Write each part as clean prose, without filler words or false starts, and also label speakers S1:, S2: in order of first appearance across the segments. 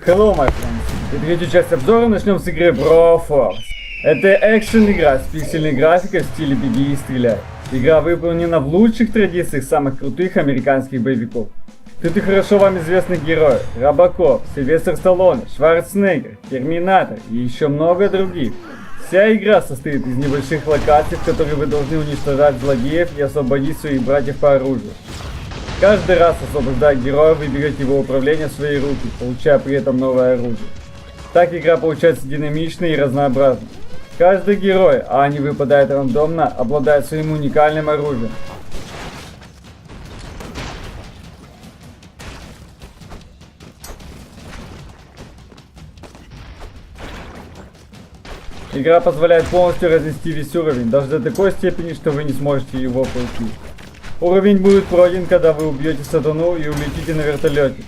S1: Hello, my friends! И третью часть обзора начнем с игры Broforce. Это экшен-игра с пиксельной графикой в стиле «беги и стреляй». Игра выполнена в лучших традициях самых крутых американских боевиков. Тут и хорошо вам известных героев: Робокоп, Сильвестр Сталлоне, Шварценеггер, Терминатор и еще много других. Вся игра состоит из небольших локаций, в которые вы должны уничтожать злодеев и освободить своих братьев по оружию. Каждый раз, освобождая героя, вы берете его управление в свои руки, получая при этом новое оружие. Так игра получается динамичной и разнообразной. Каждый герой, а они выпадают рандомно, обладает своим уникальным оружием. Игра позволяет полностью разнести весь уровень, даже до такой степени, что вы не сможете его пройти. Уровень будет пройден, когда вы убьете сатану и улетите на вертолете.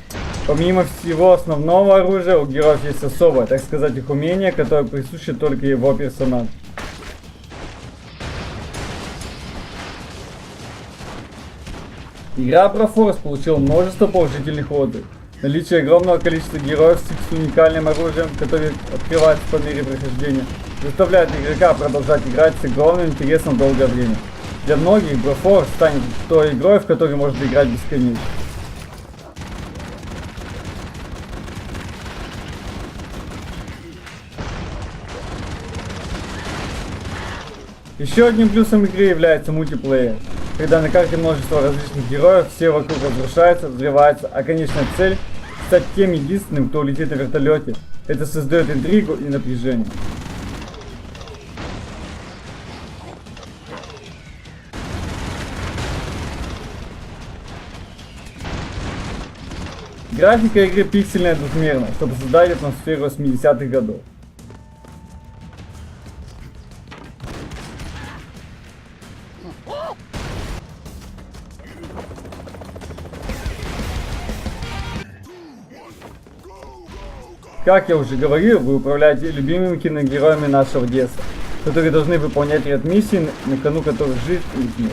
S1: Помимо всего основного оружия, у героев есть особое, так сказать, их умение, которое присуще только его персонажу. Игра Broforce получила множество положительных отзывов. Наличие огромного количества героев с уникальным оружием, которые открываются по мере прохождения, заставляет игрока продолжать играть с огромным интересом долгое время. Для многих Broforce станет той игрой, в которой можно играть бесконечно. Еще одним плюсом игры является мультиплеер, когда на карте множество различных героев, все вокруг разрушаются, взрываются, а конечная цель — стать тем единственным, кто улетит на вертолете. Это создает интригу и напряжение. Графика игры пиксельная и двухмерная, чтобы создать атмосферу 80-х годов. Как я уже говорил, вы управляете любимыми киногероями нашего детства, которые должны выполнять ряд миссий, на кону которых жизнь и смерть.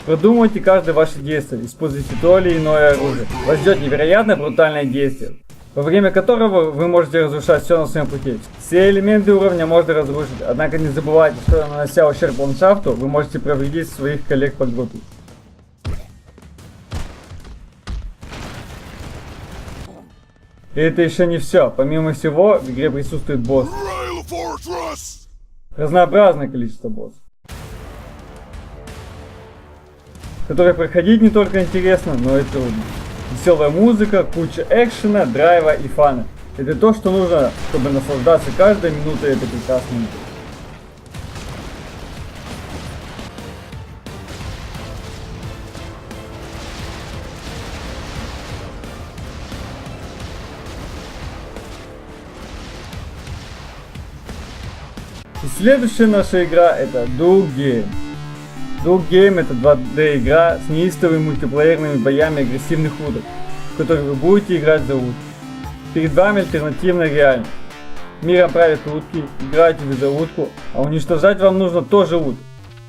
S1: Продумывайте каждое ваше действие, используйте то или иное оружие. Вас ждет невероятно брутальное действие, во время которого вы можете разрушать все на своем пути. Все элементы уровня можно разрушить, однако не забывайте, что нанося ущерб ландшафту, вы можете повредить своих коллег по группе. И это еще не все. Помимо всего, в игре присутствует босс. Разнообразное количество боссов, которые проходить не только интересно, но и трудно. Веселая музыка, куча экшена, драйва и фана. Это то, что нужно, чтобы наслаждаться каждой минутой этой прекрасной игры. И следующая наша игра — это Duke Game. Duke Game — это 2D игра с неистовыми мультиплеерными боями агрессивных уток, в которых вы будете играть за утки. Перед вами альтернативная реальность. Миром правят утки, играете вы за утку, а уничтожать вам нужно тоже уток.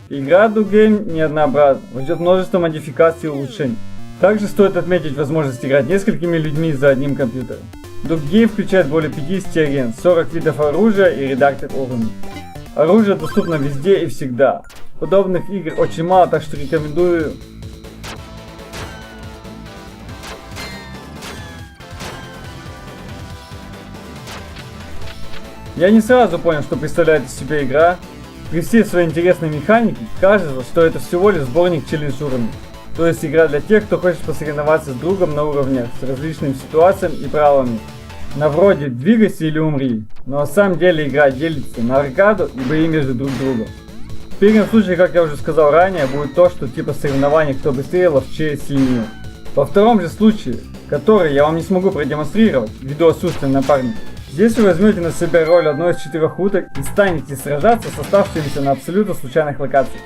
S1: Игра Duke Game не однообразна, вас ждет множество модификаций и улучшений. Также стоит отметить возможность играть несколькими людьми за одним компьютером. Duke Game включает более 50 арен, 40 видов оружия и редактор уровней. Оружие доступно везде и всегда. Подобных игр очень мало, так что рекомендую. Я не сразу понял, что представляет из себя игра. При всей своей интересной механике кажется, что это всего лишь сборник челлендж уровней. То есть игра для тех, кто хочет посоревноваться с другом на уровнях, с различными ситуациями и правилами. На вроде «двигайся или умри», но на самом деле игра делится на аркаду и бои между друг другом. В первом случае, как я уже сказал ранее, будет то, что типа соревнований, кто быстрее, ловчее, сильнее. Во втором же случае, который я вам не смогу продемонстрировать ввиду отсутствия напарника, здесь вы возьмете на себя роль одной из 4 уток и станете сражаться с оставшимися на абсолютно случайных локациях.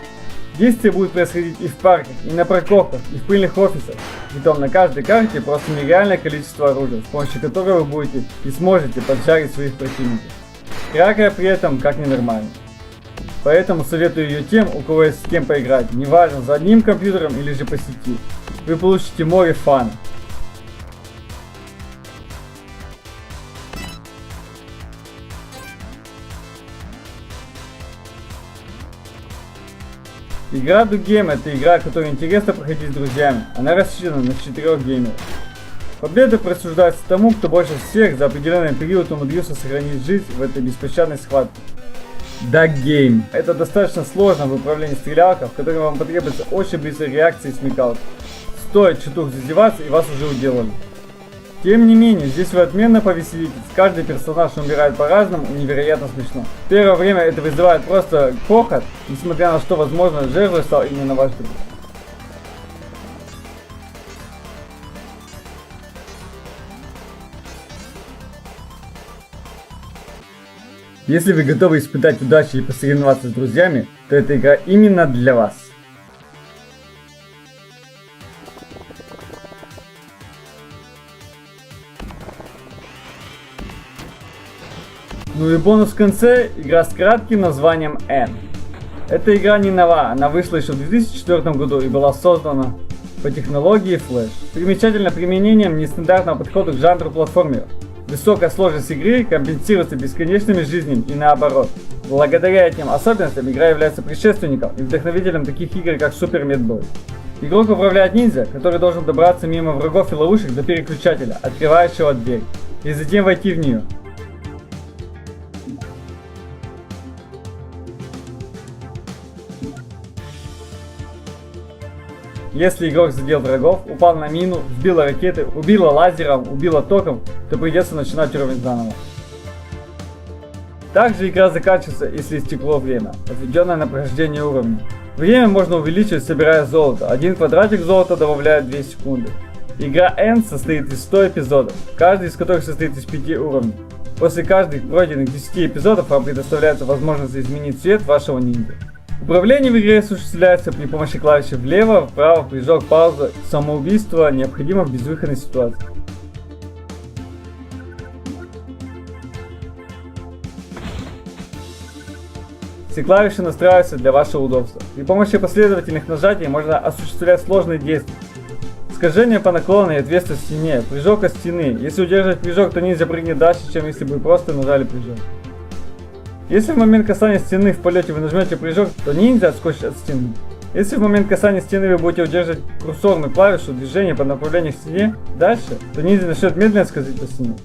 S1: Действие будет происходить и в парках, и на парковках, и в пыльных офисах. Притом на каждой карте просто нереальное количество оружия, с помощью которого вы будете и сможете поджарить своих противников, кракая при этом как ненормально. Поэтому советую ее тем, у кого есть с кем поиграть, неважно за одним компьютером или же по сети. Вы получите море фана. Игра Do Game — это игра, которую интересно проходить с друзьями. Она рассчитана на 4 геймеров. Победа присуждается тому, кто больше всех за определенный период умудрился сохранить жизнь в этой беспощадной схватке. Duck Game — это достаточно сложно в управлении стрелялка, в котором вам потребуется очень быстрая реакция и смекалка. Стоит чуток зазеваться, и вас уже уделали. Тем не менее, здесь вы отменно повеселитесь, каждый персонаж умирает по-разному и невероятно смешно. В первое время это вызывает просто хохот, несмотря на что, возможно, жертвой стал именно ваш друг. Если вы готовы испытать удачу и посоревноваться с друзьями, то эта игра именно для вас. Ну и бонус в конце — игра с кратким названием N. Эта игра не нова, она вышла еще в 2004 году и была создана по технологии Flash. Примечательно применением нестандартного подхода к жанру платформера. Высокая сложность игры компенсируется бесконечными жизнями и наоборот. Благодаря этим особенностям игра является предшественником и вдохновителем таких игр, как Super Meat Boy. Игрок управляет ниндзя, который должен добраться мимо врагов и ловушек до переключателя, открывающего дверь, и затем войти в нее. Если игрок задел врагов, упал на мину, сбил ракеты, убил лазером, убил током, то придется начинать уровень заново. Также игра заканчивается, если истекло время, отведенное на прохождение уровня. Время можно увеличивать, собирая золото. Один квадратик золота добавляет 2 секунды. Игра End состоит из 100 эпизодов, каждый из которых состоит из 5 уровней. После каждых пройденных 10 эпизодов вам предоставляется возможность изменить цвет вашего ниндзя. Управление в игре осуществляется при помощи клавиши влево, вправо, прыжок, пауза, самоубийство необходимо в безвыходной ситуации. Все клавиши настраиваются для вашего удобства. При помощи последовательных нажатий можно осуществлять сложные действия. Скольжение по наклону и ответственной стене, прыжок от стены. Если удерживать прыжок, то ниндзя прыгнет дальше, чем если бы просто нажали прыжок. Если в момент касания стены в полете вы нажмете прыжок, то ниндзя отскочит от стены. Если в момент касания стены вы будете удерживать курсорную клавишу движения по направлению к стене дальше, то ниндзя начнет медленно скользить по стене.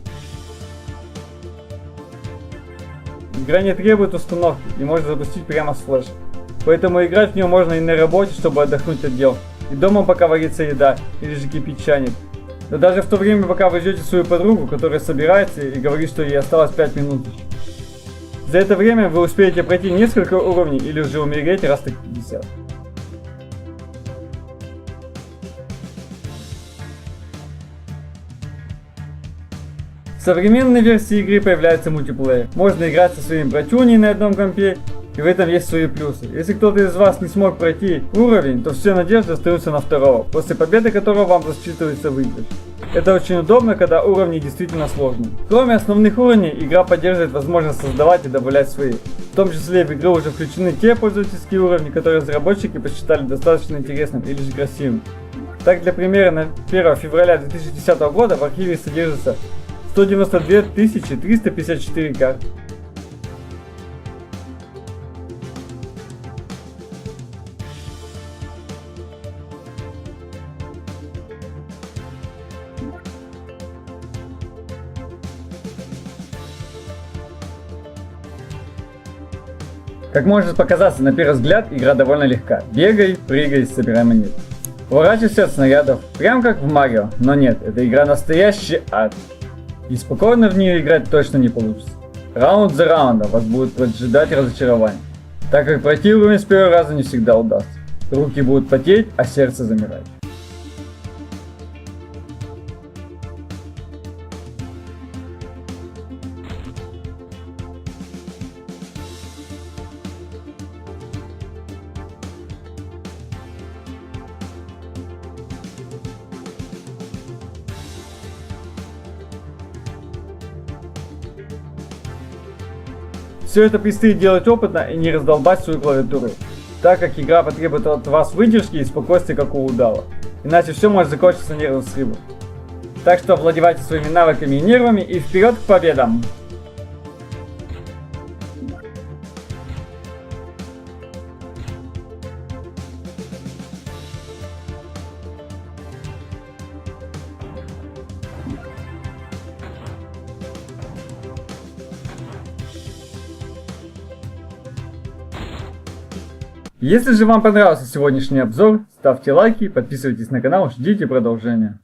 S1: Игра не требует установки и можно запустить прямо с флеша. Поэтому играть в нее можно и на работе, чтобы отдохнуть от дел, и дома, пока варится еда, или же кипит чайник. Но даже в то время, пока вы ждете свою подругу, которая собирается и говорит, что ей осталось 5 минут. За это время вы успеете пройти несколько уровней или уже умереть раз так 50. В современной версии игры появляется мультиплеер. Можно играть со своими братюней на одном компе, и в этом есть свои плюсы. Если кто-то из вас не смог пройти уровень, то все надежды остаются на второго, после победы которого вам засчитывается выигрыш. Это очень удобно, когда уровни действительно сложные. Кроме основных уровней, игра поддерживает возможность создавать и добавлять свои. В том числе в игру уже включены те пользовательские уровни, которые разработчики посчитали достаточно интересным или же красивым. Так, для примера, на 1 февраля 2010 года в архиве содержится 192 354 карты. Как может показаться на первый взгляд, игра довольно легка. Бегай, прыгай, собирай монеты. Уворачивайся от снарядов, прям как в Марио, но нет, эта игра настоящий ад. И спокойно в нее играть точно не получится. Раунд за раундом вас будет поджидать разочарование, так как пройти уровень с первого раза не всегда удастся. Руки будут потеть, а сердце замирать. Все это предстоит делать опытно и не раздолбать свою клавиатуру, так как игра потребует от вас выдержки и спокойствия, как у удава. Иначе все может закончиться нервным срывом. Так что овладевайте своими навыками и нервами и вперед к победам! Если же вам понравился сегодняшний обзор, ставьте лайки, подписывайтесь на канал, ждите продолжения.